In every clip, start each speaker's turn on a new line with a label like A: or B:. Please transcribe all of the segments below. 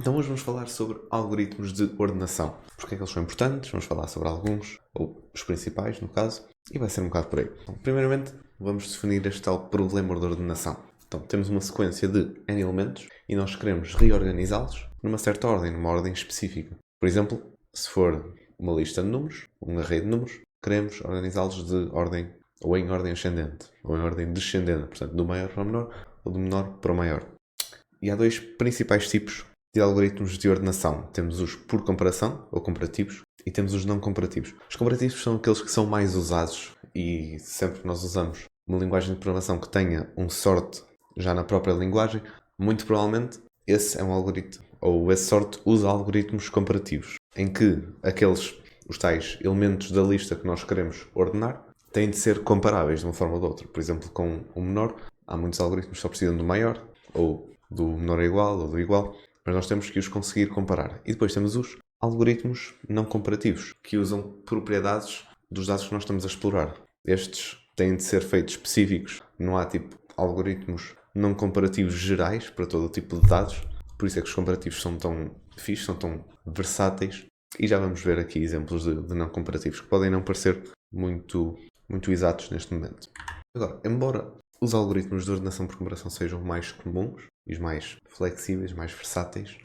A: Então hoje vamos falar sobre algoritmos de ordenação. Porque é que eles são importantes, vamos falar sobre alguns, ou os principais no caso, e vai ser um bocado por aí. Então, primeiramente, vamos definir este tal problema de ordenação. Então, temos uma sequência de N elementos e nós queremos reorganizá-los numa certa ordem, numa ordem específica. Por exemplo, se for uma lista de números, um array de números, queremos organizá-los de ordem ou em ordem ascendente, ou em ordem descendente, portanto, do maior para o menor, ou do menor para o maior. E há dois principais tipos de algoritmos de ordenação. Temos os por comparação, ou comparativos, e temos os não comparativos. Os comparativos são aqueles que são mais usados, e sempre que nós usamos uma linguagem de programação que tenha um sort já na própria linguagem, muito provavelmente esse é um algoritmo, ou esse sort usa algoritmos comparativos, em que os tais elementos da lista que nós queremos ordenar têm de ser comparáveis de uma forma ou de outra. Por exemplo, com o menor, há muitos algoritmos que só precisam do maior, ou do menor é igual, ou do igual, mas nós temos que os conseguir comparar. E depois temos os algoritmos não comparativos, que usam propriedades dos dados que nós estamos a explorar. Estes têm de ser feitos específicos, não há tipo algoritmos não comparativos gerais para todo o tipo de dados, por isso é que os comparativos são tão fixos, são tão versáteis, e já vamos ver aqui exemplos de não comparativos, que podem não parecer muito exatos neste momento. Agora, embora os algoritmos de ordenação por comparação sejam mais comuns e os mais flexíveis, mais versáteis,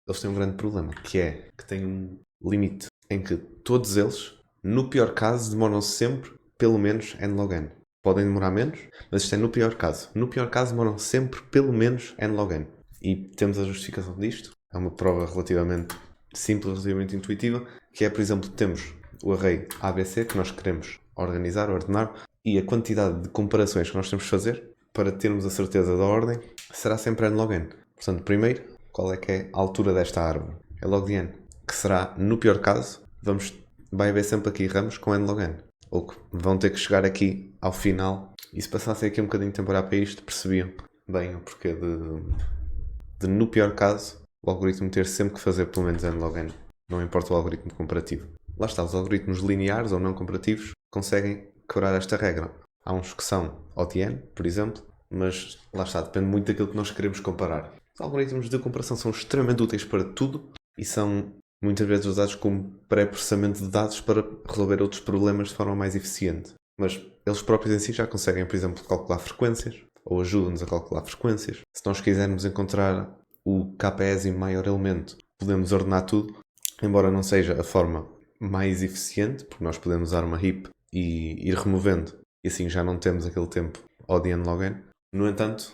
A: eles têm um grande problema, que é que têm um limite em que todos eles, no pior caso, demoram sempre pelo menos n log n. Podem demorar menos, mas isto é no pior caso. No pior caso, demoram sempre pelo menos n log n. E temos a justificação disto. É uma prova relativamente simples, relativamente intuitiva, que é, por exemplo, temos o array ABC que nós queremos organizar, ordenar, e a quantidade de comparações que nós temos de fazer para termos a certeza da ordem será sempre n log n. Portanto, primeiro, qual é que é a altura desta árvore? É log de n, que será, no pior caso, vai haver sempre aqui ramos com n log n. Ou que vão ter que chegar aqui ao final. E se passassem aqui um bocadinho de tempo a olhar para isto, percebiam bem o porquê de no pior caso, o algoritmo ter sempre que fazer pelo menos n log n. Não importa o algoritmo comparativo. Lá está, os algoritmos lineares ou não comparativos conseguem quebrar esta regra. Há uns que são ODN, por exemplo, mas lá está, depende muito daquilo que nós queremos comparar. Os algoritmos de comparação são extremamente úteis para tudo e são muitas vezes usados como pré-processamento de dados para resolver outros problemas de forma mais eficiente. Mas eles próprios em si já conseguem, por exemplo, calcular frequências, ou ajudam-nos a calcular frequências. Se nós quisermos encontrar o késimo maior elemento, podemos ordenar tudo, embora não seja a forma mais eficiente, porque nós podemos usar uma heap e ir removendo, e assim já não temos aquele tempo ODN log n. No entanto,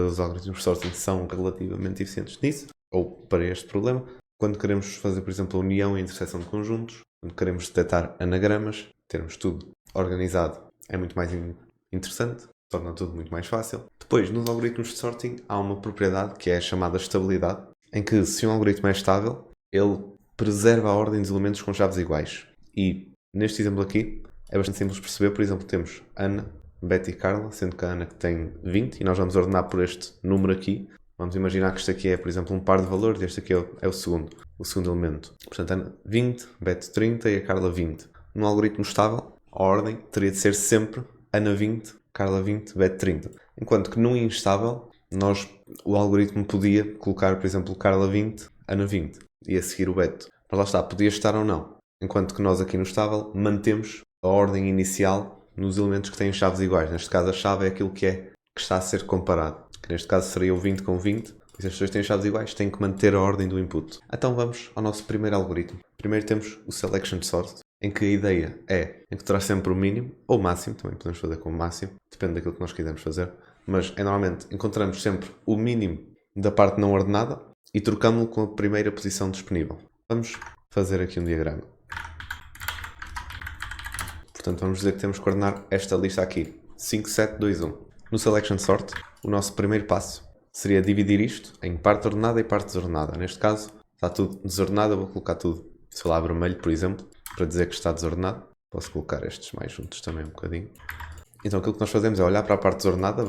A: os algoritmos de sorting são relativamente eficientes nisso, ou para este problema. Quando queremos fazer, por exemplo, a união e interseção de conjuntos, quando queremos detectar anagramas, termos tudo organizado é muito mais interessante, torna tudo muito mais fácil. Depois, nos algoritmos de sorting, há uma propriedade que é a chamada estabilidade, em que se um algoritmo é estável, ele preserva a ordem dos elementos com chaves iguais. E neste exemplo aqui, é bastante simples de perceber. Por exemplo, temos Ana, Betty e Carla, sendo que a Ana tem 20 e nós vamos ordenar por este número aqui. Vamos imaginar que este aqui é, por exemplo, um par de valores e este aqui é o segundo elemento. Portanto, Ana 20, Betty 30 e a Carla 20. Num algoritmo estável, a ordem teria de ser sempre Ana 20, Carla 20, Betty 30. Enquanto que num instável, o algoritmo podia colocar, por exemplo, Carla 20, Ana 20 e a seguir o Betty. Mas lá está, podia estar ou não. Enquanto que nós aqui no estável mantemos a ordem inicial nos elementos que têm chaves iguais. Neste caso, a chave é aquilo que está a ser comparado. Que neste caso seria o 20 com 20. Se as pessoas têm chaves iguais, têm que manter a ordem do input. Então vamos ao nosso primeiro algoritmo. Primeiro temos o selection sort, em que a ideia é encontrar sempre o mínimo, ou o máximo, também podemos fazer com o máximo, depende daquilo que nós quisermos fazer, mas normalmente encontramos sempre o mínimo da parte não ordenada e trocamos-lo com a primeira posição disponível. Vamos fazer aqui um diagrama. Portanto, vamos dizer que temos que ordenar esta lista aqui, 5, 7, 2, 1. No selection sort, o nosso primeiro passo seria dividir isto em parte ordenada e parte desordenada. Neste caso, está tudo desordenado, eu vou colocar tudo, sei lá, vermelho, por exemplo, para dizer que está desordenado. Posso colocar estes mais juntos também um bocadinho. Então, aquilo que nós fazemos é olhar para a parte desordenada,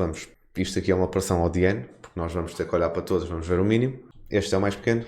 A: isto aqui é uma operação ODN, porque nós vamos ter que olhar para todos, vamos ver o mínimo. Este é o mais pequeno,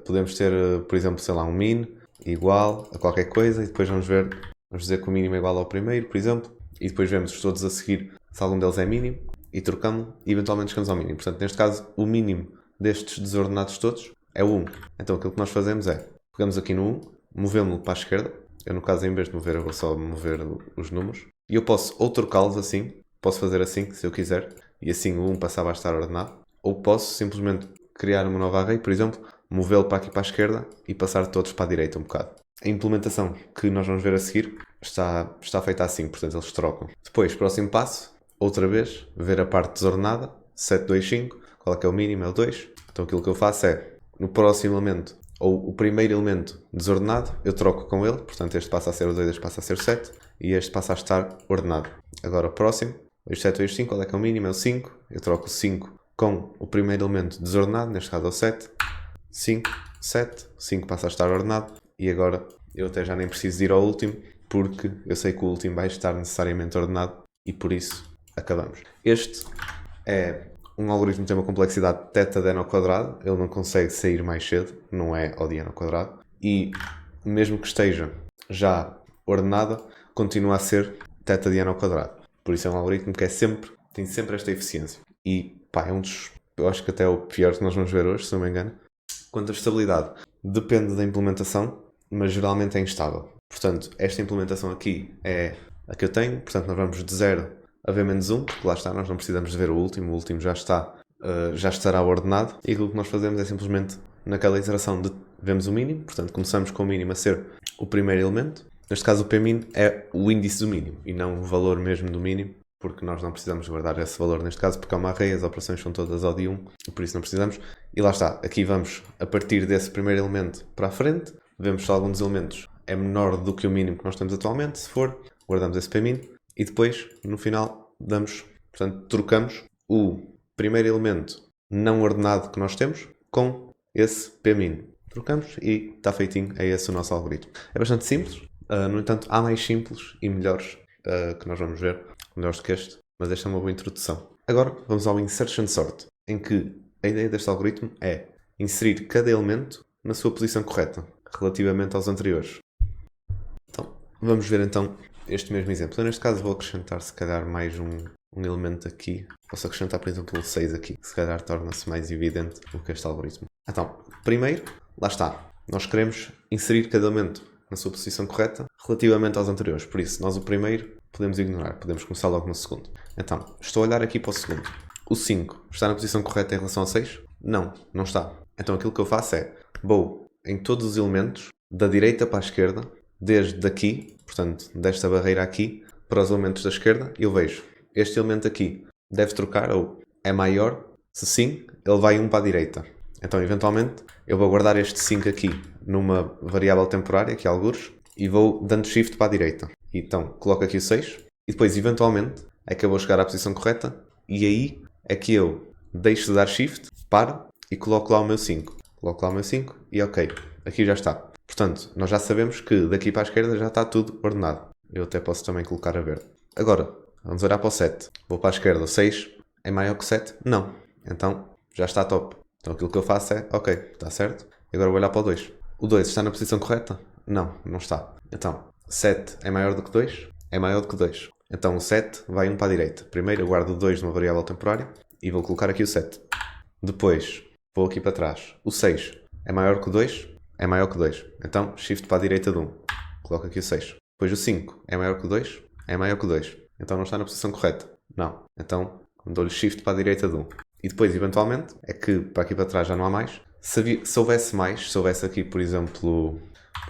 A: podemos ter, por exemplo, sei lá, um min igual a qualquer coisa, e depois vamos dizer que o mínimo é igual ao primeiro, por exemplo, e depois vemos todos a seguir se algum deles é mínimo, e trocamos e eventualmente chegamos ao mínimo. Portanto, neste caso, o mínimo destes desordenados todos é o 1. Então aquilo que nós fazemos é, pegamos aqui no 1, movemos-lo para a esquerda. Eu no caso, em vez de mover, eu vou só mover os números. E eu posso ou trocá-los assim, posso fazer assim, se eu quiser, e assim o 1 passava a estar ordenado. Ou posso simplesmente criar uma nova array, por exemplo, movê-lo para aqui para a esquerda e passar todos para a direita um bocado. A implementação que nós vamos ver a seguir está feita assim, portanto eles trocam. Depois, próximo passo, outra vez, ver a parte desordenada, 7, 2, 5, qual é que é o mínimo, é o 2. Então aquilo que eu faço é, no próximo elemento, ou o primeiro elemento desordenado, eu troco com ele, portanto este passa a ser o 2, este passa a ser o 7, e este passa a estar ordenado. Agora o próximo, 2, 7, 2, 5, qual é que é o mínimo, é o 5, eu troco o 5 com o primeiro elemento desordenado, neste caso é o 7, 5, 7, 5 passa a estar ordenado, e agora eu até já nem preciso ir ao último, porque eu sei que o último vai estar necessariamente ordenado, e por isso acabamos. Este é um algoritmo que tem uma complexidade θ de n ao quadrado, ele não consegue sair mais cedo, não é ao de n ao quadrado, e mesmo que esteja já ordenada, continua a ser θ de n ao quadrado. Por isso é um algoritmo que tem sempre esta eficiência. E pá, é um dos, eu acho que até é o pior que nós vamos ver hoje, se não me engano. Quanto à estabilidade, depende da implementação, mas geralmente é instável. Portanto, esta implementação aqui é a que eu tenho, portanto nós vamos de 0 a v-1, porque lá está, nós não precisamos de ver o último já estará ordenado, e aquilo que nós fazemos é simplesmente, naquela iteração de vemos o mínimo, portanto começamos com o mínimo a ser o primeiro elemento, neste caso o p-min é o índice do mínimo, e não o valor mesmo do mínimo, porque nós não precisamos guardar esse valor neste caso, porque é uma array, as operações são todas ao de 1, e por isso não precisamos, e lá está, aqui vamos a partir desse primeiro elemento para a frente, vemos se algum dos elementos é menor do que o mínimo que nós temos atualmente, se for, guardamos esse p-min, e depois, no final, portanto, trocamos o primeiro elemento não ordenado que nós temos com esse p-min. Trocamos e está feitinho, é esse o nosso algoritmo. É bastante simples, no entanto, há mais simples e melhores que nós vamos ver, melhores do que este, mas esta é uma boa introdução. Agora, vamos ao Insertion Sort, em que a ideia deste algoritmo é inserir cada elemento na sua posição correta, relativamente aos anteriores. Então, vamos ver então este mesmo exemplo. Eu, neste caso, vou acrescentar se calhar mais um elemento aqui. Posso acrescentar, por exemplo, o 6 aqui, que se calhar torna-se mais evidente do que este algoritmo. Então, primeiro, lá está. Nós queremos inserir cada elemento na sua posição correta relativamente aos anteriores. Por isso, nós o primeiro podemos ignorar. Podemos começar logo no segundo. Então, estou a olhar aqui para o segundo. O 5 está na posição correta em relação ao 6? Não, não está. Então, aquilo que eu faço é, vou em todos os elementos, da direita para a esquerda, desde aqui, portanto, desta barreira aqui, para os elementos da esquerda, eu vejo este elemento aqui deve trocar ou é maior. Se sim, ele vai um para a direita. Então, eventualmente, eu vou guardar este 5 aqui numa variável temporária, que é algures, e vou dando shift para a direita. Então, coloco aqui o 6, e depois, eventualmente, é que eu vou chegar à posição correta, e aí é que eu deixo de dar shift, paro, e coloco lá o meu 5. Coloco lá o meu 5, e ok, aqui já está. Portanto, nós já sabemos que daqui para a esquerda já está tudo ordenado. Eu até posso também colocar a verde. Agora, vamos olhar para o 7. Vou para a esquerda, o 6 é maior que o 7? Não. Então, já está top. Então aquilo que eu faço é, ok, está certo. E agora vou olhar para o 2. O 2 está na posição correta? Não, não está. Então, 7 é maior do que 2? É maior do que 2. Então o 7 vai um para a direita. Primeiro eu guardo o 2 numa variável temporária e vou colocar aqui o 7. Depois, vou aqui para trás. O 6 é maior que o 2? É maior que o 2. Então, shift para a direita de 1. Coloco aqui o 6. Depois o 5 é maior que o 2? É maior que o 2. Então não está na posição correta? Não. Então, dou-lhe shift para a direita de 1. E depois, eventualmente, é que para aqui para trás já não há mais. Se houvesse mais, se houvesse aqui, por exemplo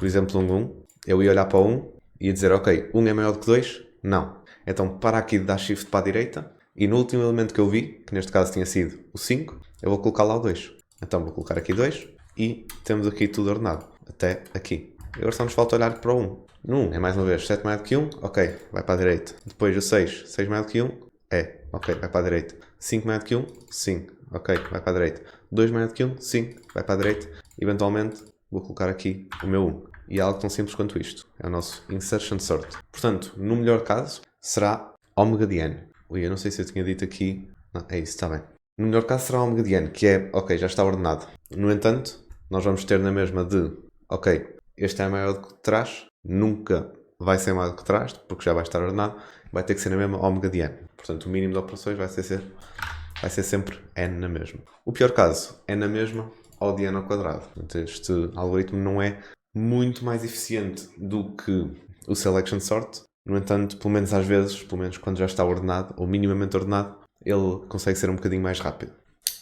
A: um 1, eu ia olhar para o 1 e ia dizer, ok, 1 é maior do que 2? Não. Então, para aqui de dar shift para a direita, e no último elemento que eu vi, que neste caso tinha sido o 5, eu vou colocar lá o 2. Então, vou colocar aqui 2 e temos aqui tudo ordenado, até aqui. E agora só nos falta olhar para o 1. No 1 é mais uma vez 7 maior do que 1, ok, vai para a direita. Depois o 6, 6 maior do que 1, é, ok, vai para a direita. 5 maior do que 1, sim, ok, vai para a direita. 2 maior do que 1, sim, vai para a direita. Eventualmente, vou colocar aqui o meu 1. E é algo tão simples quanto isto. É o nosso Insertion Sort. Portanto, no melhor caso, será ômega de n. Ui, eu não sei se eu tinha dito aqui. Não, é isso, está bem. No melhor caso será ômega de n, que é, ok, já está ordenado. No entanto, nós vamos ter na mesma de, ok, este é maior do que trás, nunca vai ser maior do que trás, porque já vai estar ordenado, vai ter que ser na mesma ômega de n. Portanto, o mínimo de operações vai ser sempre n na mesma. O pior caso é na mesma ao d n ao quadrado. Portanto, este algoritmo não é muito mais eficiente do que o selection sort. No entanto, pelo menos às vezes, pelo menos quando já está ordenado ou minimamente ordenado, ele consegue ser um bocadinho mais rápido.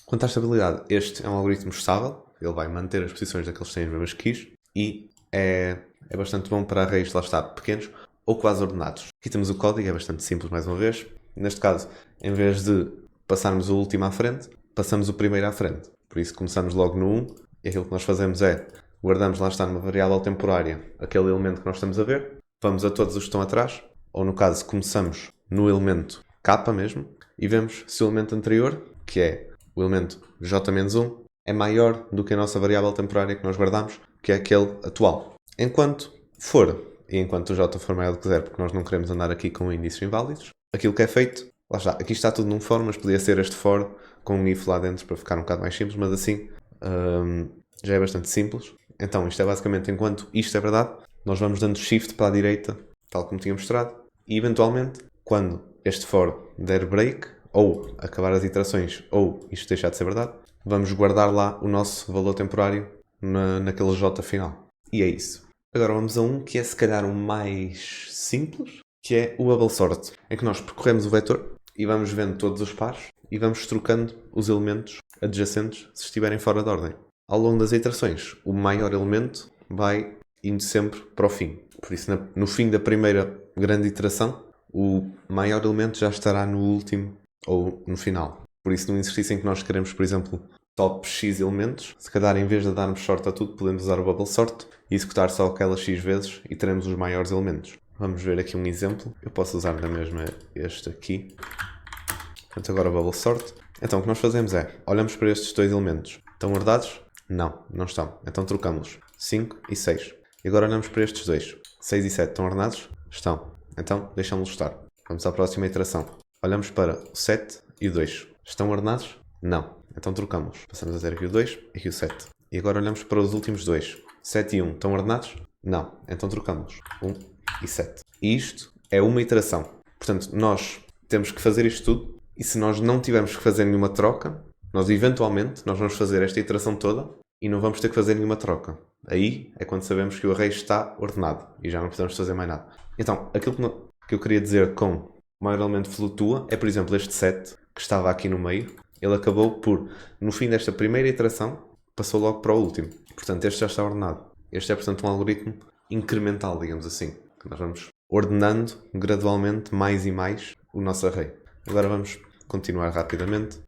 A: Quanto à estabilidade, este é um algoritmo estável. Ele vai manter as posições daqueles que têm as mesmas keys e é bastante bom para arrays, lá está, pequenos ou quase ordenados. Aqui temos o código, é bastante simples mais uma vez. Neste caso, em vez de passarmos o último à frente, passamos o primeiro à frente. Por isso começamos logo no 1 e aquilo que nós fazemos é guardamos, lá está, numa variável temporária aquele elemento que nós estamos a ver, vamos a todos os que estão atrás, ou no caso começamos no elemento k mesmo e vemos se o elemento anterior, que é o elemento j-1, é maior do que a nossa variável temporária que nós guardamos, que é aquele atual. Enquanto for, e enquanto o j for maior do que 0, porque nós não queremos andar aqui com índices inválidos, aquilo que é feito, lá está, aqui está tudo num for, mas podia ser este for com um if lá dentro para ficar um bocado mais simples, mas assim já é bastante simples. Então isto é basicamente, enquanto isto é verdade, nós vamos dando shift para a direita, tal como tinha mostrado, e eventualmente, quando este for der break, ou acabar as iterações, ou isto deixar de ser verdade, vamos guardar lá o nosso valor temporário naquele j final. E é isso. Agora vamos a um que é se calhar o mais simples, que é o bubble sort, em que nós percorremos o vetor e vamos vendo todos os pares e vamos trocando os elementos adjacentes se estiverem fora de ordem. Ao longo das iterações, o maior elemento vai indo sempre para o fim. Por isso, no fim da primeira grande iteração, o maior elemento já estará no último ou no final. Por isso, num exercício em que nós queremos, por exemplo, top x elementos, se calhar em vez de darmos sort a tudo, podemos usar o bubble sort e executar só aquelas x vezes e teremos os maiores elementos. Vamos ver aqui um exemplo. Eu posso usar na mesma este aqui. Portanto, agora o bubble sort. Então, o que nós fazemos é, olhamos para estes dois elementos. Estão ordenados? Não, não estão. Então trocamos-los. 5 e 6. E agora olhamos para estes dois. 6 e 7 estão ordenados? Estão. Então, deixamos-los estar. Vamos à próxima iteração. Olhamos para o 7 e o 2. Estão ordenados? Não. Então trocamos. Passamos a ter aqui o 2 e aqui o 7. E agora olhamos para os últimos dois. 7 e 1 estão ordenados? Não. Então trocamos. 1 e 7. E isto é uma iteração. Portanto, nós temos que fazer isto tudo e se nós não tivermos que fazer nenhuma troca, nós eventualmente vamos fazer esta iteração toda e não vamos ter que fazer nenhuma troca. Aí é quando sabemos que o array está ordenado e já não precisamos fazer mais nada. Então, aquilo que eu queria dizer com o maior elemento flutua é, por exemplo, este 7 que estava aqui no meio. Ele acabou por, no fim desta primeira iteração, passou logo para o último. Portanto, este já está ordenado. Este é, portanto, um algoritmo incremental, digamos assim. Que nós vamos ordenando gradualmente mais e mais o nosso array. Agora vamos continuar rapidamente.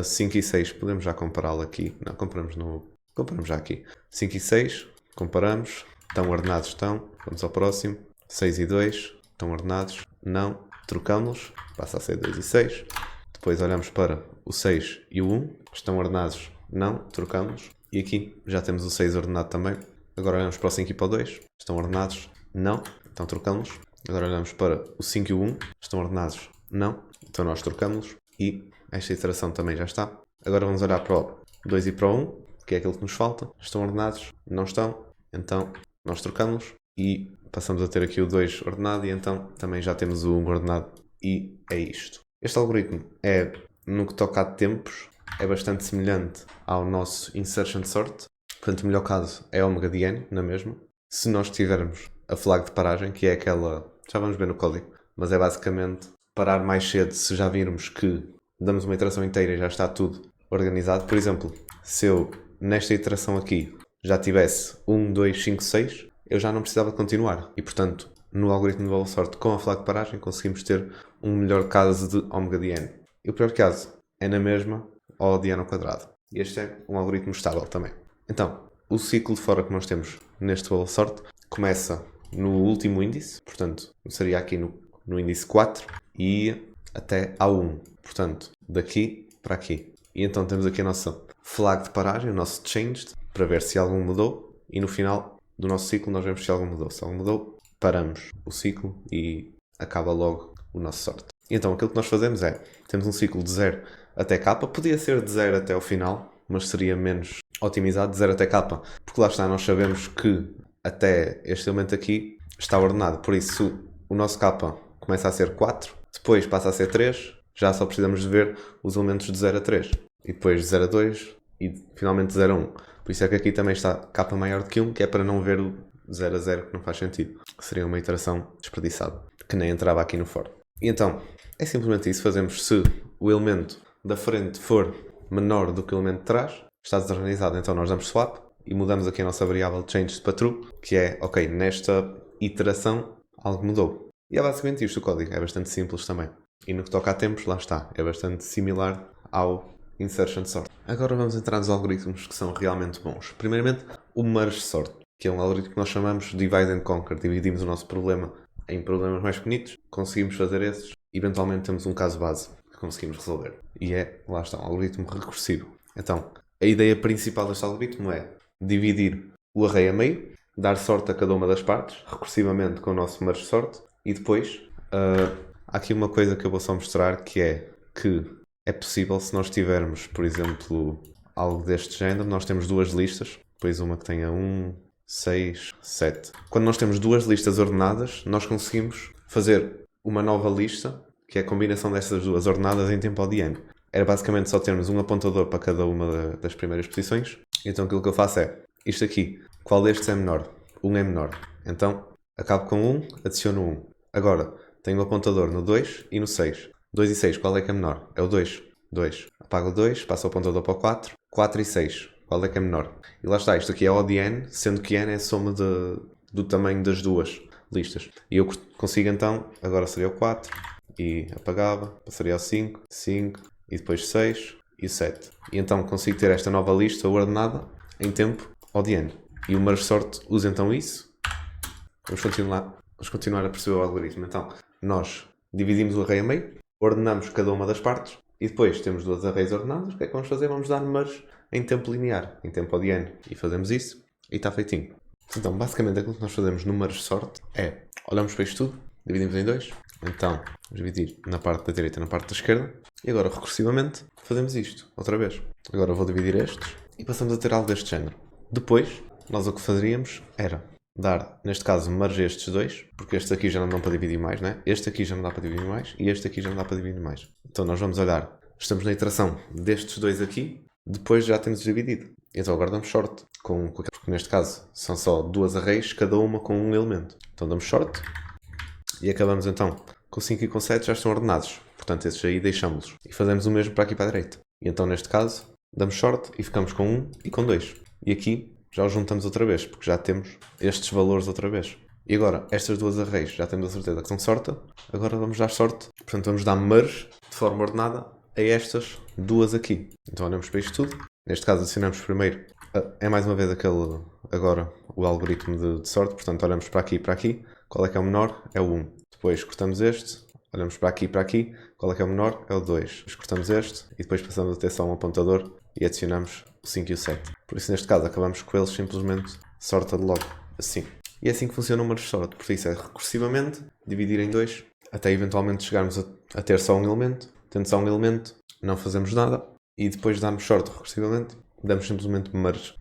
A: 5 e 6 podemos já compará-lo aqui. Não, comparamos já aqui. 5 e 6, comparamos. Estão ordenados? Estão. Vamos ao próximo. 6 e 2, estão ordenados? Não. Trocamos-los. Passa a ser 2 e 6. Depois olhamos para o 6 e o 1. Estão ordenados? Não. Trocamos. E aqui já temos o 6 ordenado também. Agora olhamos para o 5 e para o 2. Estão ordenados? Não. Então trocamos. Agora olhamos para o 5 e o 1. Estão ordenados? Não. Então nós trocamos. E esta iteração também já está. Agora vamos olhar para o 2 e para o 1, que é aquilo que nos falta. Estão ordenados? Não estão. Então nós trocamos e passamos a ter aqui o 2 ordenado e então também já temos o 1 ordenado. E é isto. Este algoritmo é, no que toca a tempos, é bastante semelhante ao nosso insertion sort. Portanto, o melhor caso é omega de n, na mesma. Se nós tivermos a flag de paragem, que é aquela... Já vamos ver no código. Mas é basicamente parar mais cedo se já virmos que damos uma iteração inteira e já está tudo organizado. Por exemplo, se eu nesta iteração aqui já tivesse 1, 2, 5, 6, eu já não precisava continuar. E portanto, no algoritmo de bubble sort com a flag de paragem conseguimos ter um melhor caso de omega de n. E o pior caso é na mesma ao de n ao quadrado. E este é um algoritmo estável também. Então, o ciclo de fora que nós temos neste bubble sort começa no último índice, portanto, seria aqui no índice 4 e até ao 1. Portanto, daqui para aqui. E então temos aqui a nossa flag de paragem, o nosso changed, para ver se algo mudou. E no final do nosso ciclo nós vemos se algo mudou. Se algo mudou, paramos o ciclo e acaba logo o nosso sort. E então aquilo que nós fazemos é, temos um ciclo de 0 até k, podia ser de 0 até o final, mas seria menos otimizado, de 0 até k, porque lá está, nós sabemos que até este elemento aqui está ordenado, por isso o nosso k começa a ser 4, depois passa a ser 3, já só precisamos de ver os elementos de 0 a 3, e depois de 0 a 2 e finalmente de 0 a 1. Por isso é que aqui também está k maior do que 1, que é para não ver o 0 a 0, que não faz sentido. Seria uma iteração desperdiçada, que nem entrava aqui no for. E então, é simplesmente isso. Fazemos se o elemento da frente for menor do que o elemento de trás, está desorganizado, então nós damos swap e mudamos aqui a nossa variável change para true, que é, ok, nesta iteração algo mudou. E é basicamente isto o código, é bastante simples também. E no que toca a tempos, lá está, é bastante similar ao insertion sort. Agora vamos entrar nos algoritmos que são realmente bons. Primeiramente, o merge sort, que é um algoritmo que nós chamamos de divide and conquer. Dividimos o nosso problema em problemas mais pequenitos, conseguimos fazer esses, eventualmente temos um caso base que conseguimos resolver. E é, lá está, um algoritmo recursivo. Então, a ideia principal deste algoritmo é dividir o array a meio, dar sorte a cada uma das partes, recursivamente com o nosso merge sort, e depois há aqui uma coisa que eu vou só mostrar, que é possível, se nós tivermos, por exemplo, algo deste género, nós temos duas listas, depois uma que tenha 1, 6, 7. Quando nós temos duas listas ordenadas, nós conseguimos fazer uma nova lista, que é a combinação destas duas ordenadas em tempo de n. Era basicamente só termos um apontador para cada uma das primeiras posições. Então aquilo que eu faço é, isto aqui, qual destes é menor? 1 é menor. Então, acabo com 1, adiciono 1. Agora, tenho o apontador no 2 e no 6. 2 e 6, qual é que é menor? É o 2. 2. Apago o 2, passo o apontador para o 4. 4 e 6, qual é que é menor? E lá está, isto aqui é O de n, sendo que n é a soma do tamanho das duas listas. E eu consigo então, agora seria o 4, e apagava, passaria ao 5, 5, e depois 6 e 7. E então consigo ter esta nova lista ordenada em tempo O de n. E o merge sort usa então isso. Vamos continuar a perceber o algoritmo. Então, nós dividimos o array a meio, ordenamos cada uma das partes, e depois temos duas arrays ordenadas. O que é que vamos fazer? Vamos dar merge em tempo linear, em tempo O de n. E fazemos isso, e está feitinho. Então, basicamente, aquilo que nós fazemos no merge sort é, olhamos para isto tudo, dividimos em dois. Então, vamos dividir na parte da direita e na parte da esquerda. E agora, recursivamente, fazemos isto, outra vez. Agora vou dividir estes, e passamos a ter algo deste género. Depois, nós o que fazeríamos era dar, neste caso, merge estes dois, porque este aqui já não dá para dividir mais, né? Este aqui já não dá para dividir mais, e este aqui já não dá para dividir mais. Então nós vamos olhar, estamos na iteração destes dois aqui, depois já temos dividido. Então agora damos short, porque neste caso são só duas arrays, cada uma com um elemento. Então damos short, e acabamos então com 5 e com 7 já estão ordenados. Portanto, esses aí deixamos-los. E fazemos o mesmo para aqui para a direita. E então neste caso, damos short e ficamos com 1 e com 2. E aqui já os juntamos outra vez, porque já temos estes valores outra vez. E agora, estas duas arrays já temos a certeza que são sorte. Agora vamos dar sorte. Portanto, vamos dar merge de forma ordenada a estas duas aqui. Então olhamos para isto tudo. Neste caso adicionamos primeiro, é mais uma vez agora o algoritmo de sorte. Portanto, olhamos para aqui e para aqui. Qual é que é o menor? É o 1. Depois cortamos este. Olhamos para aqui e para aqui. Qual é que é o menor? É o 2. Depois cortamos este e depois passamos a ter só um apontador e adicionamos o 5 e o 7. Por isso, neste caso, acabamos com eles simplesmente sorted logo, assim. E é assim que funciona o merge sort. Por isso é recursivamente dividir em dois, até eventualmente chegarmos a ter só um elemento. Tendo só um elemento, não fazemos nada. E depois de darmos sort recursivamente, damos simplesmente merge.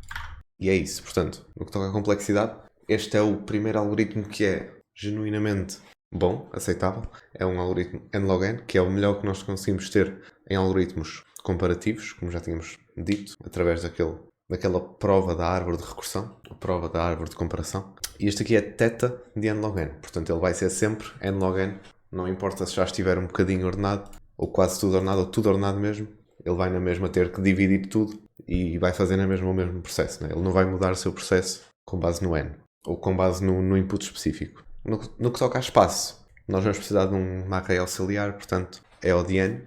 A: E é isso. Portanto, no que toca à complexidade, este é o primeiro algoritmo que é genuinamente bom, aceitável. É um algoritmo n-log-n, que é o melhor que nós conseguimos ter em algoritmos comparativos, como já tínhamos dito, através daquela prova da árvore de recursão, a prova da árvore de comparação. E este aqui é θ de n-log-n, portanto ele vai ser sempre n-log-n, não importa se já estiver um bocadinho ordenado, ou quase tudo ordenado, ou tudo ordenado mesmo, ele vai na mesma ter que dividir tudo e vai fazer na mesma o mesmo processo, né? Ele não vai mudar o seu processo com base no n, ou com base no input específico. No que toca a espaço, nós vamos precisar de um array auxiliar, portanto é O de n,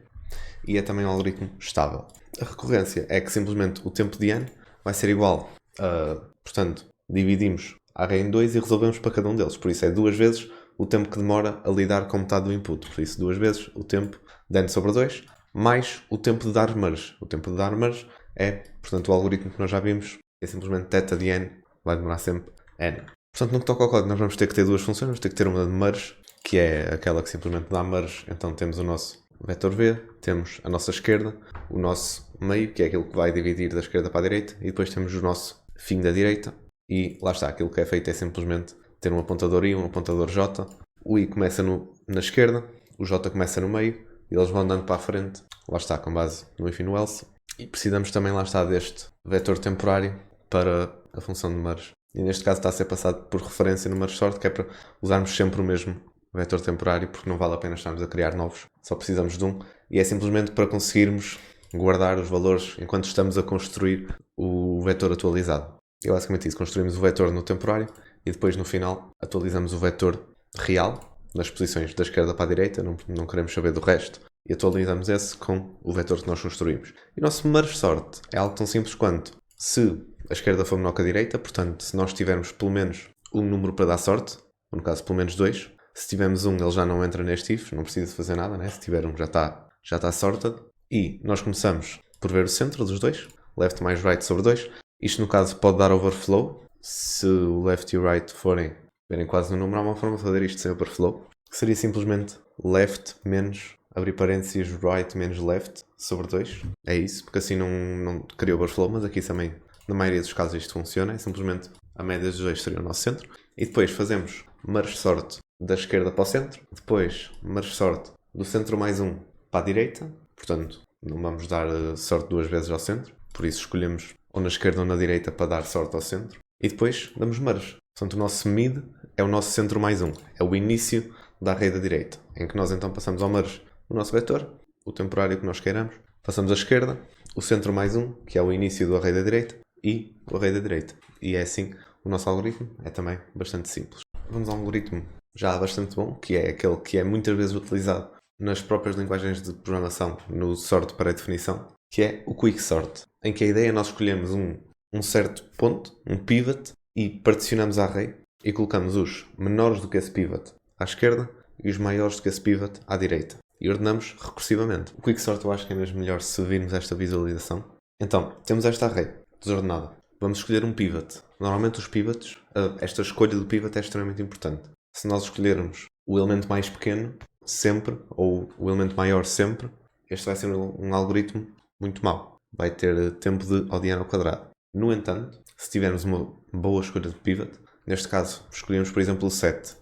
A: e é também um algoritmo estável. A recorrência é que simplesmente o tempo de n vai ser igual a, portanto, dividimos a array em 2 e resolvemos para cada um deles. Por isso é 2 vezes o tempo que demora a lidar com metade do input. Por isso 2 vezes o tempo de n sobre 2 mais o tempo de dar merge. O tempo de dar merge é, portanto, o algoritmo que nós já vimos, é simplesmente θ de n, vai demorar sempre n. Portanto, no que toca ao código, nós vamos ter que ter duas funções. Vamos ter que ter uma de merge, que é aquela que simplesmente dá merge. Então temos o nosso vetor v, temos a nossa esquerda, o nosso meio, que é aquilo que vai dividir da esquerda para a direita, e depois temos o nosso fim da direita, e lá está, aquilo que é feito é simplesmente ter um apontador i, um apontador j, o i começa na esquerda, o j começa no meio, e eles vão andando para a frente, lá está, com base no if e no else, e precisamos também, lá está, deste vetor temporário, para a função de merge. E neste caso está a ser passado por referência no merge sort, que é para usarmos sempre o mesmo vetor temporário, porque não vale a pena estarmos a criar novos, só precisamos de um. E é simplesmente para conseguirmos guardar os valores enquanto estamos a construir o vetor atualizado. É basicamente isso, construímos o vetor no temporário e depois no final atualizamos o vetor real, nas posições da esquerda para a direita, não queremos saber do resto, e atualizamos esse com o vetor que nós construímos. E o nosso merge sort é algo tão simples quanto, se a esquerda for menor que a direita, portanto, se nós tivermos pelo menos um número para dar sorte, ou no caso pelo menos 2, se tivermos um ele já não entra neste if, não precisa fazer nada, né? Se tiver um já está sorted, e nós começamos por ver o centro dos dois, left mais right sobre 2, isto no caso pode dar overflow, se o left e o right verem quase no número, há uma forma de fazer isto sem overflow, que seria simplesmente left menos, abrir parênteses, right menos left sobre 2, é isso, porque assim não cria overflow, mas aqui também, na maioria dos casos isto funciona, é simplesmente a média dos dois seria o nosso centro, e depois fazemos merge sort da esquerda para o centro, depois merge sort do centro mais um para a direita, portanto não vamos dar sorte duas vezes ao centro, por isso escolhemos ou na esquerda ou na direita para dar sorte ao centro, e depois damos merge. Portanto, o nosso mid é o nosso centro mais um, é o início da array da direita, em que nós então passamos ao merge o nosso vetor, o temporário que nós queiramos, passamos à esquerda, o centro mais um, que é o início do array da direita, e o array da direita. E é assim, o nosso algoritmo é também bastante simples. Vamos a um algoritmo já bastante bom, que é aquele que é muitas vezes utilizado nas próprias linguagens de programação, no sort para a definição, que é o quicksort, em que a ideia é nós escolhemos um certo ponto, um pivot, e particionamos a array e colocamos os menores do que esse pivot à esquerda e os maiores do que esse pivot à direita. E ordenamos recursivamente. O quicksort eu acho que é mesmo melhor se virmos esta visualização. Então, temos esta array desordenada. Vamos escolher um pivot. Normalmente os pivots, esta escolha do pivot é extremamente importante. Se nós escolhermos o elemento mais pequeno sempre, ou o elemento maior sempre, este vai ser um algoritmo muito mau. Vai ter tempo de ODN ao quadrado. No entanto, se tivermos uma boa escolha de pivot, neste caso escolhemos por exemplo o 7.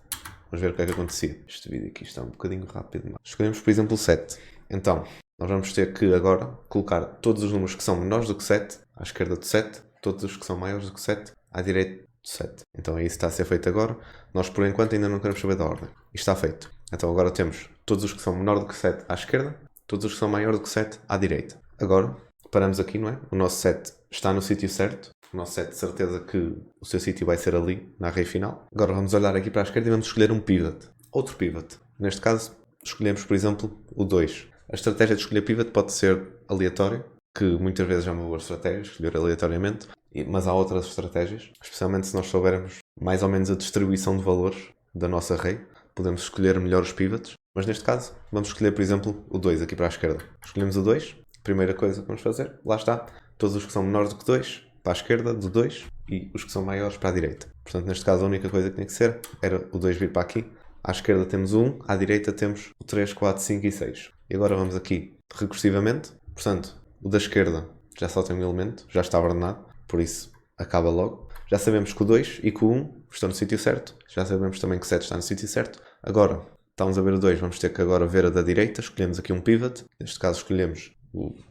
A: Vamos ver o que é que acontecia. Este vídeo aqui está um bocadinho rápido. Escolhemos por exemplo o 7. Então, nós vamos ter que agora colocar todos os números que são menores do que 7 à esquerda do 7, todos os que são maiores do que 7 à direita do 7. Então é isso que está a ser feito agora. Nós por enquanto ainda não queremos saber da ordem. Isto está feito. Então agora temos todos os que são menor do que 7 à esquerda, todos os que são maior do que 7 à direita. Agora, paramos aqui, não é? O nosso 7 está no sítio certo. O nosso 7 de certeza que o seu sítio vai ser ali, na array final. Agora vamos olhar aqui para a esquerda e vamos escolher um pivot. Outro pivot. Neste caso, escolhemos, por exemplo, o 2. A estratégia de escolher pivot pode ser aleatória, que muitas vezes é uma boa estratégia, escolher aleatoriamente, mas há outras estratégias, especialmente se nós soubermos mais ou menos a distribuição de valores da nossa array, podemos escolher melhor os pivots, mas neste caso vamos escolher, por exemplo, o 2 aqui para a esquerda. Escolhemos o 2, primeira coisa que vamos fazer, lá está, todos os que são menores do que 2, para a esquerda do 2 e os que são maiores para a direita. Portanto, neste caso a única coisa que tinha que ser era o 2 vir para aqui. À esquerda temos o 1, à direita temos o 3, 4, 5 e 6. E agora vamos aqui recursivamente. Portanto, o da esquerda já só tem um elemento, já está ordenado, por isso acaba logo. Já sabemos que o 2 e que o 1 estão no sítio certo. Já sabemos também que o 7 está no sítio certo. Agora, estamos a ver o 2, vamos ter que agora ver a da direita. Escolhemos aqui um pivot. Neste caso escolhemos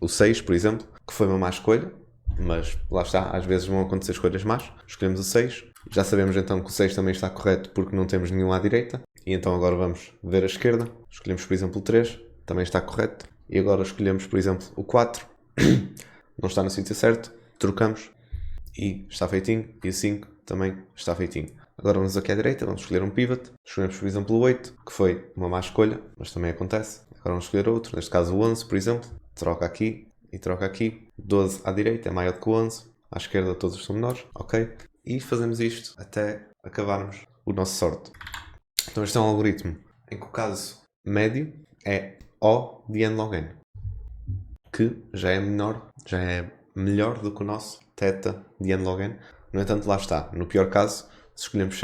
A: o 6, por exemplo, que foi uma má escolha. Mas lá está, às vezes vão acontecer escolhas más. Escolhemos o 6. Já sabemos então que o 6 também está correto porque não temos nenhum à direita. E então agora vamos ver a esquerda. Escolhemos por exemplo o 3. Também está correto. E agora escolhemos por exemplo o 4. Não está no sítio certo. Trocamos. E está feitinho. E o 5 também está feitinho. Agora vamos aqui à direita. Vamos escolher um pivot. Escolhemos por exemplo o 8. Que foi uma má escolha. Mas também acontece. Agora vamos escolher outro. Neste caso o 11 por exemplo. Troca aqui. E troca aqui, 12 à direita é maior do que o 11, à esquerda todos são menores, ok? E fazemos isto até acabarmos o nosso sorte. Então este é um algoritmo em que o caso médio é O de n log n, que já é melhor do que o nosso θ de n log n. No entanto, lá está, no pior caso, se escolhemos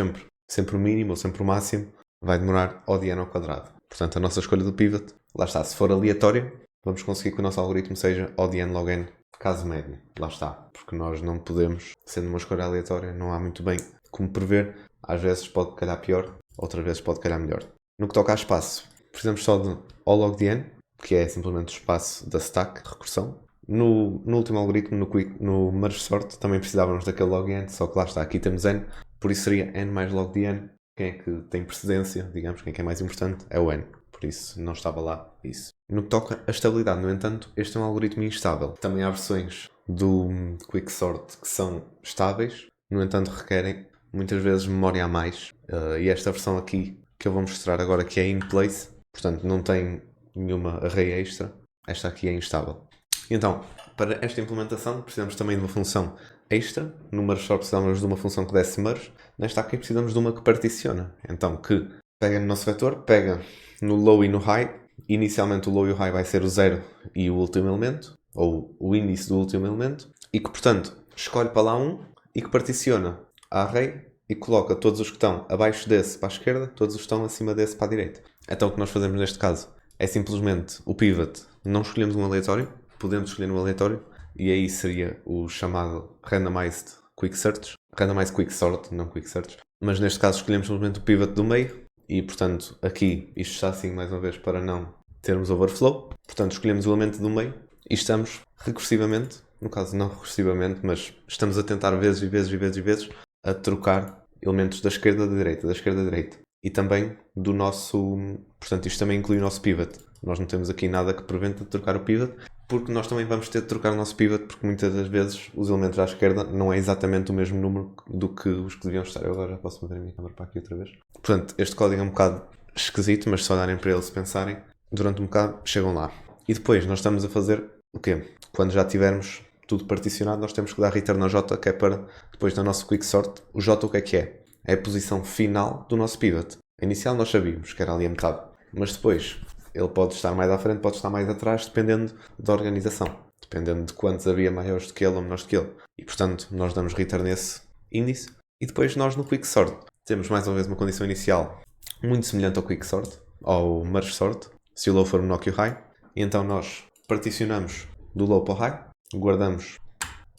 A: sempre o mínimo ou sempre o máximo, vai demorar O de n ao quadrado. Portanto, a nossa escolha do pivot, lá está, se for aleatória, vamos conseguir que o nosso algoritmo seja O de n log n, caso médio. Lá está. Porque nós não podemos, sendo uma escolha aleatória, não há muito bem como prever. Às vezes pode calhar pior, outras vezes pode calhar melhor. No que toca a espaço, precisamos só de O log de n, que é simplesmente o espaço da stack de recursão. No último algoritmo, no merge sort, também precisávamos daquele log n, só que lá está, aqui temos n, por isso seria n mais log de n. Quem é que tem precedência, digamos, quem é que é mais importante, é o n. Por isso não estava lá isso. No que toca a estabilidade, no entanto, este é um algoritmo instável. Também há versões do Quicksort que são estáveis, no entanto requerem muitas vezes memória a mais. E esta versão aqui que eu vou mostrar agora, que é in place, portanto não tem nenhuma array extra, esta aqui é instável. Então, para esta implementação precisamos também de uma função extra. No merge sort precisamos de uma função que desse merge. Nesta aqui precisamos de uma que particiona. Então, que pega no nosso vetor, pega no low e no high. Inicialmente o low e o high vai ser o 0 e o último elemento, ou o índice do último elemento. E que, portanto, escolhe para lá um e que particiona a array e coloca todos os que estão abaixo desse para a esquerda, todos os que estão acima desse para a direita. Então o que nós fazemos neste caso é simplesmente o pivot. Não escolhemos um aleatório, podemos escolher um aleatório, e aí seria o chamado Randomized Quick Search. Randomized Quick Sort, não Quick Search. Mas neste caso escolhemos simplesmente o pivot do meio, e portanto aqui isto está assim mais uma vez para não termos overflow. Portanto escolhemos o elemento do meio e estamos recursivamente, no caso não recursivamente, mas estamos a tentar vezes e vezes e vezes e vezes a trocar elementos da esquerda à direita, da esquerda à direita. E também do nosso... Portanto, isto também inclui o nosso pivot. Nós não temos aqui nada que prevente de trocar o pivot, porque nós também vamos ter de trocar o nosso pivot, porque muitas das vezes os elementos à esquerda não é exatamente o mesmo número do que os que deviam estar. Eu agora já posso mover a minha câmera para aqui outra vez. Portanto, este código é um bocado esquisito, mas se olharem para ele, se pensarem, durante um bocado chegam lá. E depois nós estamos a fazer o quê? Quando já tivermos tudo particionado, nós temos que dar return ao J, que é para, depois do nosso quicksort, o J o que é? É a posição final do nosso pivot. A inicial nós sabíamos que era ali a metade, mas depois ele pode estar mais à frente, pode estar mais atrás, dependendo da organização, dependendo de quantos havia maiores do que ele ou menores do que ele. E portanto, nós damos return nesse índice, e depois nós no quicksort temos mais uma vez uma condição inicial muito semelhante ao quicksort, ao merge sort, se o low for menor que o high, e então nós particionamos do low para o high, guardamos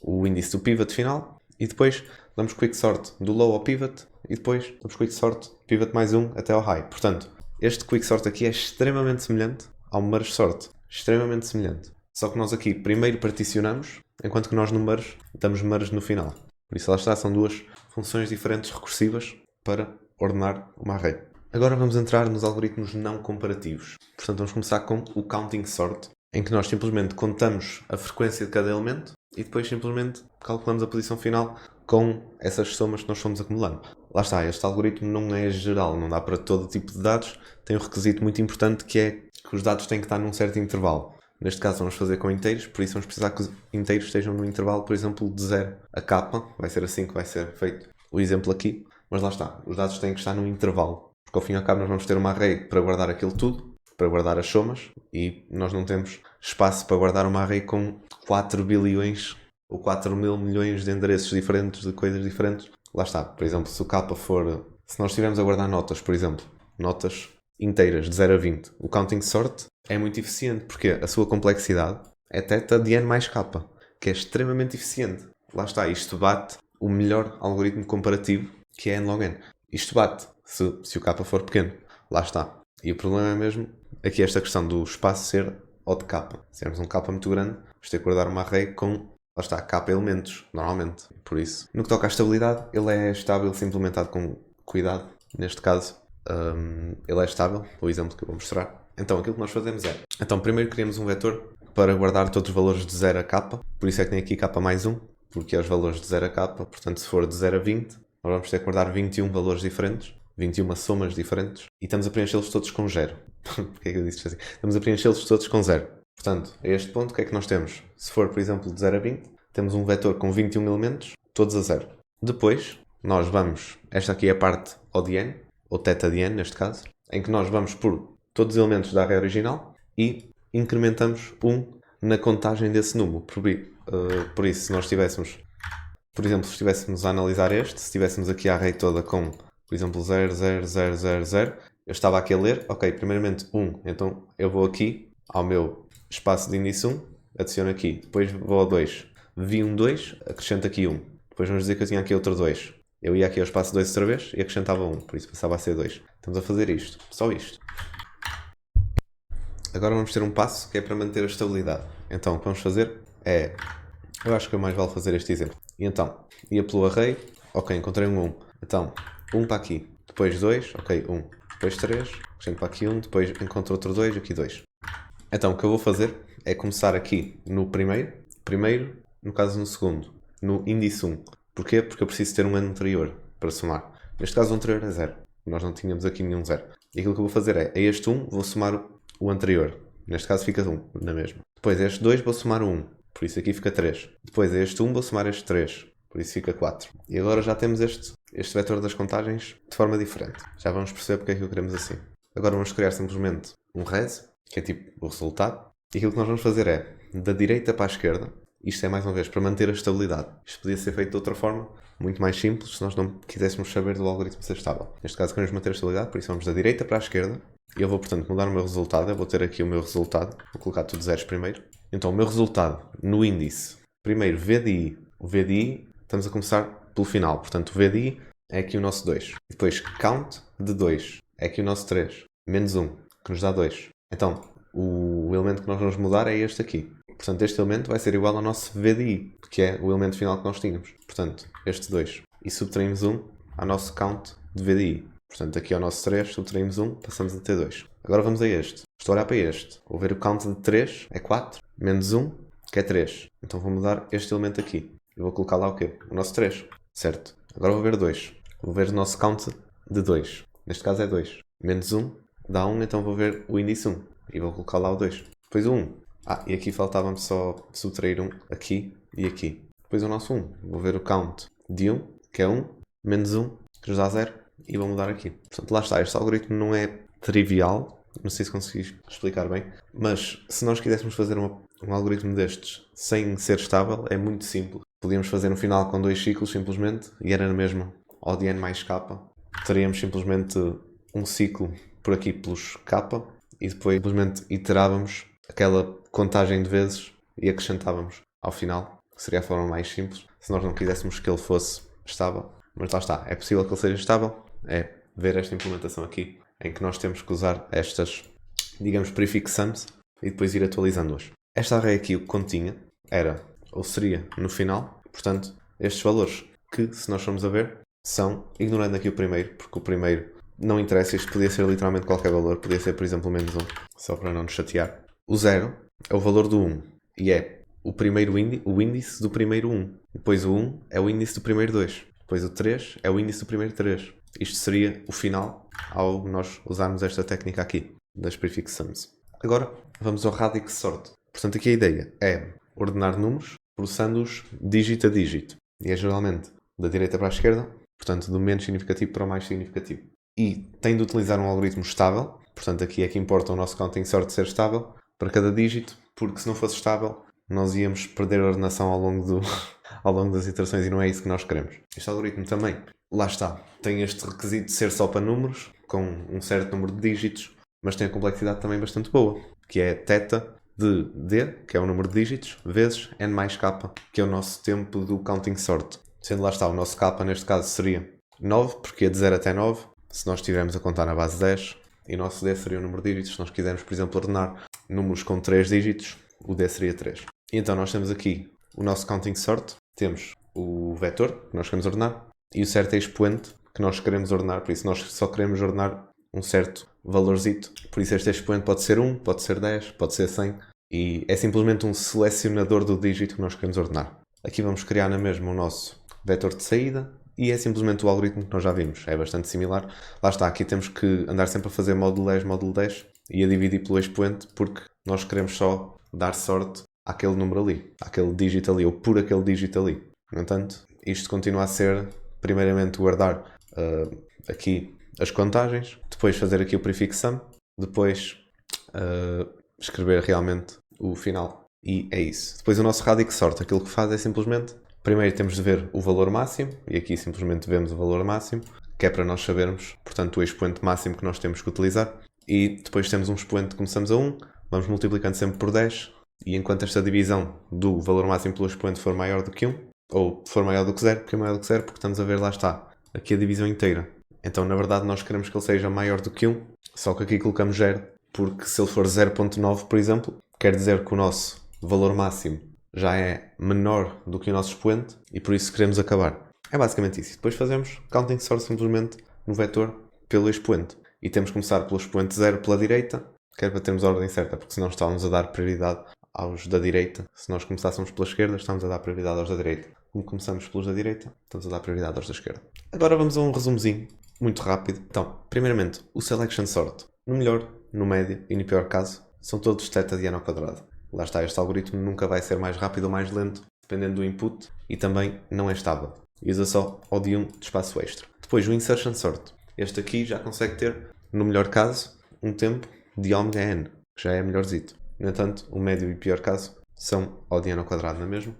A: o índice do pivot final, e depois damos quicksort do low ao pivot, e depois damos quicksort pivot mais um até ao high. Portanto, este quicksort aqui é extremamente semelhante ao merge sort. Extremamente semelhante. Só que nós aqui primeiro particionamos, enquanto que nós no merge damos merge no final. Por isso lá está, são duas funções diferentes recursivas para ordenar uma array. Agora vamos entrar nos algoritmos não comparativos. Portanto, vamos começar com o counting sort, em que nós simplesmente contamos a frequência de cada elemento e depois simplesmente calculamos a posição final com essas somas que nós fomos acumulando. Lá está, este algoritmo não é geral, não dá para todo tipo de dados. Tem um requisito muito importante que é que os dados têm que estar num certo intervalo. Neste caso vamos fazer com inteiros, por isso vamos precisar que os inteiros estejam no intervalo, por exemplo, de 0 a k. Vai ser assim que vai ser feito o exemplo aqui. Mas lá está, os dados têm que estar num intervalo. Porque ao fim e ao cabo nós vamos ter uma array para guardar aquilo tudo, para guardar as somas, e nós não temos espaço para guardar uma array com 4 bilhões ou 4 mil milhões de endereços diferentes, de coisas diferentes. Lá está, por exemplo, se o k for... Se nós estivermos a guardar notas, por exemplo, notas inteiras de 0 a 20, o counting sort é muito eficiente, porque a sua complexidade é θ de n mais k, que é extremamente eficiente. Lá está, isto bate o melhor algoritmo comparativo, que é n log n. Isto bate se o k for pequeno. Lá está. E o problema é mesmo aqui esta questão do espaço ser O de k. Se tivermos um k muito grande, vamos ter que guardar uma array com, lá está, k elementos, normalmente. Por isso, no que toca à estabilidade, ele é estável se implementado com cuidado. Neste caso, ele é estável, o exemplo que eu vou mostrar. Então, aquilo que nós fazemos é... Então, primeiro criamos um vetor para guardar todos os valores de 0 a k. Por isso é que tem aqui k mais 1, porque é os valores de 0 a k. Portanto, se for de 0 a 20, nós vamos ter que guardar 21 valores diferentes, 21 somas diferentes, e estamos a preenchê-los todos com 0. Porquê é que eu disse assim? Estamos a preenchê-los todos com 0. Portanto, a este ponto, o que é que nós temos? Se for, por exemplo, de 0 a 20, temos um vetor com 21 elementos, todos a 0. Depois, nós vamos... Esta aqui é a parte O de n, ou θ de n, neste caso, em que nós vamos por todos os elementos da array original e incrementamos 1 na contagem desse número. Por isso, se nós tivéssemos... Por exemplo, se estivéssemos a analisar este, se tivéssemos aqui a array toda com, por exemplo, 0, 0, 0, 0, 0, eu estava aqui a ler, ok, primeiramente 1, então eu vou aqui ao meu espaço de índice 1, adiciono aqui, depois vou ao 2, vi um 2, acrescento aqui 1, depois vamos dizer que eu tinha aqui outro 2, eu ia aqui ao espaço 2 outra vez e acrescentava 1, por isso passava a ser 2. Estamos a fazer isto, só isto. Agora vamos ter um passo que é para manter a estabilidade. Então o que vamos fazer é... Eu acho que é mais vale fazer este exemplo. E então, ia pelo array, ok, encontrei um 1. Então, 1 para aqui, depois 2, ok, 1. Depois 3, acrescento para aqui 1, depois encontro outro 2, aqui 2. Então, o que eu vou fazer é começar aqui no primeiro, no caso no segundo, no índice 1. Porquê? Porque eu preciso ter um anterior para somar. Neste caso o anterior é 0. Nós não tínhamos aqui nenhum 0. E aquilo que eu vou fazer é, a este 1 vou somar o anterior. Neste caso fica 1, na mesma. Depois a este 2 vou somar o 1. Por isso aqui fica 3. Depois a este 1 vou somar este 3. Por isso fica 4. E agora já temos este vetor das contagens de forma diferente. Já vamos perceber porque é que o queremos assim. Agora vamos criar simplesmente um res, que é tipo o resultado. E aquilo que nós vamos fazer é, da direita para a esquerda, isto é mais uma vez para manter a estabilidade. Isto podia ser feito de outra forma, muito mais simples, se nós não quiséssemos saber do algoritmo ser estável. Neste caso queremos manter a estabilidade, por isso vamos da direita para a esquerda. E eu vou, portanto, mudar o meu resultado. Eu vou ter aqui o meu resultado. Vou colocar tudo zeros primeiro. Então, o meu resultado no índice. Primeiro, VDI. O VDI, estamos a começar pelo final. Portanto, o VDI é aqui o nosso 2. Depois, count de 2. É aqui o nosso 3. Menos 1, que nos dá 2. Então, o elemento que nós vamos mudar é este aqui. Portanto, este elemento vai ser igual ao nosso VDI, que é o elemento final que nós tínhamos. Portanto, este 2. E subtraímos 1 ao nosso count de VDI. Portanto, aqui ao nosso 3, subtraímos 1, passamos a ter 2. Agora vamos a este. Estou a olhar para este. Vou ver o count de 3, é 4, menos 1, que é 3. Então vou mudar este elemento aqui. E vou colocar lá o quê? O nosso 3. Certo. Agora vou ver 2. Vou ver o nosso count de 2. Neste caso é 2. Menos 1, dá 1, então vou ver o índice 1. E vou colocar lá o 2. Depois o 1. E aqui faltava-me só subtrair 1 aqui e aqui. Depois o nosso 1. Vou ver o count de 1, que é 1, menos 1, que nos dá 0. E vou mudar aqui. Portanto, lá está. Este algoritmo não é trivial. Não sei se consegui explicar bem. Mas se nós quiséssemos fazer um algoritmo destes sem ser estável, é muito simples. Podíamos fazer no final com 2 ciclos simplesmente. E era na mesma ODN mais K. Teríamos simplesmente um ciclo por aqui pelos K. E depois simplesmente iterávamos aquela contagem de vezes e acrescentávamos ao final. Que seria a forma mais simples. Se nós não quiséssemos que ele fosse estável. Mas lá está. É possível que ele seja estável. É ver esta implementação aqui, em que nós temos que usar estas, digamos, prefix sums e depois ir atualizando-as. Esta array aqui o que continha era, ou seria no final, portanto, estes valores que, se nós formos a ver, são, ignorando aqui o primeiro, porque o primeiro não interessa, isto podia ser literalmente qualquer valor, podia ser, por exemplo, menos 1, só para não nos chatear. O 0 é o valor do 1 e é o primeiro o índice do primeiro 1. Depois o 1 é o índice do primeiro 2. Depois o 3 é o índice do primeiro 3. Isto seria o final ao nós usarmos esta técnica aqui, das prefix sums. Agora vamos ao radix sort. Portanto, aqui a ideia é ordenar números, processando-os dígito a dígito. E é geralmente da direita para a esquerda, portanto, do menos significativo para o mais significativo. E tem de utilizar um algoritmo estável, portanto, aqui é que importa o nosso counting sort ser estável para cada dígito, porque se não fosse estável, nós íamos perder a ordenação ao longo das iterações e não é isso que nós queremos. Este algoritmo também, lá está, tem este requisito de ser só para números, com um certo número de dígitos, mas tem a complexidade também bastante boa, que é θ de d, que é o número de dígitos, vezes n mais k, que é o nosso tempo do counting sort. Sendo lá está, o nosso k neste caso seria 9, porque é de 0 até 9, se nós estivermos a contar na base 10, e o nosso d seria o número de dígitos. Se nós quisermos, por exemplo, ordenar números com 3 dígitos, o d seria 3. E então nós temos aqui o nosso counting sort, temos o vetor que nós queremos ordenar e o certo expoente que nós queremos ordenar, por isso nós só queremos ordenar um certo valorzito, por isso este expoente pode ser 1, pode ser 10, pode ser 100 e é simplesmente um selecionador do dígito que nós queremos ordenar. Aqui vamos criar na mesma o nosso vetor de saída e é simplesmente o algoritmo que nós já vimos, é bastante similar. Lá está, aqui temos que andar sempre a fazer módulo 10 e a dividir pelo expoente porque nós queremos só dar sorte àquele número ali, àquele dígito ali, ou por aquele dígito ali. No entanto, isto continua a ser, primeiramente, guardar aqui as contagens, depois fazer aqui o prefix sum, depois escrever realmente o final. E é isso. Depois o nosso radix sort, aquilo que faz é simplesmente, primeiro temos de ver o valor máximo, e aqui simplesmente vemos o valor máximo, que é para nós sabermos, portanto, o expoente máximo que nós temos que utilizar, e depois temos um expoente, começamos a 1, vamos multiplicando sempre por 10, e enquanto esta divisão do valor máximo pelo expoente for maior do que 1, ou for maior do que 0, porque é maior do que 0, porque estamos a ver, lá está, aqui a divisão inteira. Então, na verdade, nós queremos que ele seja maior do que 1, só que aqui colocamos 0, porque se ele for 0.9, por exemplo, quer dizer que o nosso valor máximo já é menor do que o nosso expoente e por isso queremos acabar. É basicamente isso. E depois fazemos counting sort simplesmente no vetor pelo expoente. E temos que começar pelo expoente 0 pela direita, que é para termos a ordem certa, porque senão estávamos a dar prioridade aos da direita. Se nós começássemos pela esquerda, estamos a dar prioridade aos da direita. Como começamos pelos da direita, estamos a dar prioridade aos da esquerda. Agora vamos a um resumozinho, muito rápido. Então, primeiramente, o selection sort. No melhor, no médio e no pior caso, são todos θ de n ao quadrado. Lá está, este algoritmo nunca vai ser mais rápido ou mais lento, dependendo do input, e também não é estável. Usa só o de 1 de espaço extra. Depois, o insertion sort. Este aqui já consegue ter, no melhor caso, um tempo de ômega n, que já é melhorzito. No entanto, o médio e o pior caso são o de n ao quadrado, não é mesmo?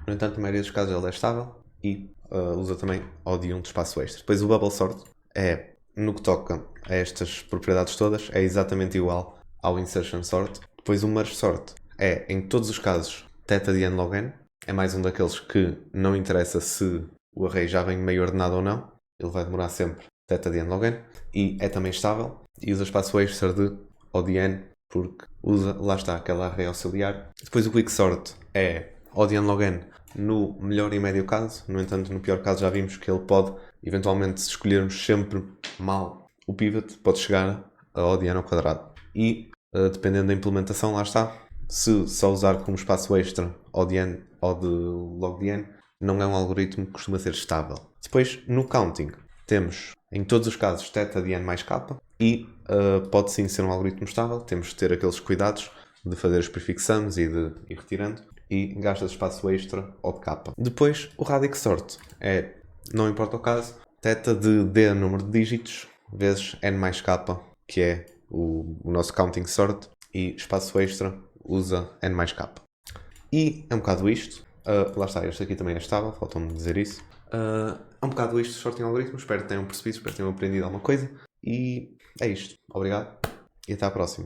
A: No entanto, na maioria dos casos ele é estável e usa também o de 1 de espaço extra. Depois o bubble sort é, no que toca a estas propriedades todas, é exatamente igual ao insertion sort. Depois o merge sort é, em todos os casos, θ de n log n. É mais um daqueles que não interessa se o array já vem meio ordenado ou não. Ele vai demorar sempre θ de n log n. E é também estável e usa espaço extra de o de n, porque usa, lá está, aquela array auxiliar. Depois o quicksort é o de n log n no melhor e médio caso. No entanto, no pior caso já vimos que ele pode, eventualmente, se escolhermos sempre mal o pivot, pode chegar a o de n ao quadrado. E, dependendo da implementação, lá está, se só usar como espaço extra o de n ou de log de n, não é um algoritmo que costuma ser estável. Depois, no counting, temos, em todos os casos, θ de n mais k e pode sim ser um algoritmo estável. Temos de ter aqueles cuidados de fazer os prefixamos e de ir retirando, e gasta espaço extra ou de k. Depois, o radix sort é, não importa o caso, θ de d número de dígitos vezes n mais k, que é o nosso counting sort, e espaço extra usa n mais k. E é um bocado isto. Lá está, este aqui também é estável, faltou-me dizer isso. É um bocado isto, sorting algoritmo. Espero que tenham percebido, espero que tenham aprendido alguma coisa. E é isto. Obrigado e até à próxima.